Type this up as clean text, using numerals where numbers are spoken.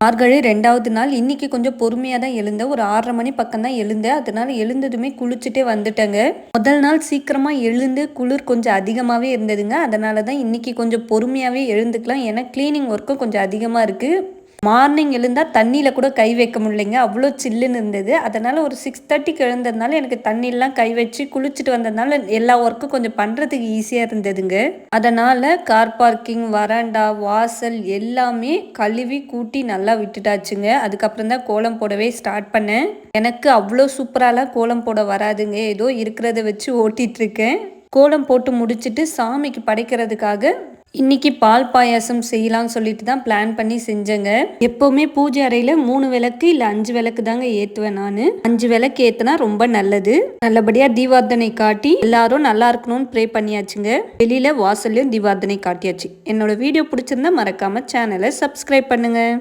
மார்கழி 2வது நாள் இன்னைக்கு கொஞ்சம் பொறுமையாக தான் எழுந்தேன். ஒரு 6:30 மணி பக்கம் தான் எழுந்தேன். அதனால எழுந்ததுமே குளிச்சுட்டே வந்துட்டேங்க. முதல் நாள் சீக்கிரமாக எழுந்து குளிர் கொஞ்சம் அதிகமாகவே இருந்ததுங்க. அதனால தான் இன்னைக்கு கொஞ்சம் பொறுமையாகவே எழுந்துக்கலாம். ஏன்னா கிளீனிங் ஒர்க்கும் கொஞ்சம் அதிகமாக இருக்குது. மார்னிங் எழுந்தால் தண்ணியில் கூட கை வைக்க முடியலைங்க, அவ்வளோ சில்லுன்னு இருந்தது. அதனால் ஒரு 6:30க்கு எழுந்ததுனால எனக்கு தண்ணியெலாம் கை வச்சு குளிச்சுட்டு வந்ததுனால எல்லா ஒர்க்கும் கொஞ்சம் பண்ணுறதுக்கு ஈஸியாக இருந்ததுங்க. அதனால் கார் பார்க்கிங், வராண்டா, வாசல் எல்லாமே கழுவி கூட்டி நல்லா விட்டுட்டாச்சுங்க. அதுக்கப்புறம் தான் கோலம் போடவே ஸ்டார்ட் பண்ணேன். எனக்கு அவ்வளோ சூப்பராலாம் கோலம் போட வராதுங்க, ஏதோ இருக்கிறத வச்சு ஓட்டிகிட்ருக்கேன். கோலம் போட்டு முடிச்சுட்டு சாமிக்கு படைக்கிறதுக்காக இன்னைக்கு பால் பாயாசம் செய்யலாம்னு சொல்லிட்டு தான் பிளான் பண்ணி செஞ்சேங்க. எப்போவுமே பூஜை அறையில் 3 விளக்கு இல்லை 5 விளக்கு தாங்க ஏற்றுவேன். நான் 5 விளக்கு ஏற்றினா ரொம்ப நல்லது. நல்லபடியாக தீபார்த்தனை காட்டி எல்லாரும் நல்லா இருக்கணும்னு ப்ரே பண்ணியாச்சுங்க. வெளியில் வாசல்லையும் தீபார்த்தனை காட்டியாச்சு. என்னோட வீடியோ பிடிச்சிருந்தா மறக்காமல் சேனலை சப்ஸ்கிரைப் பண்ணுங்கள்.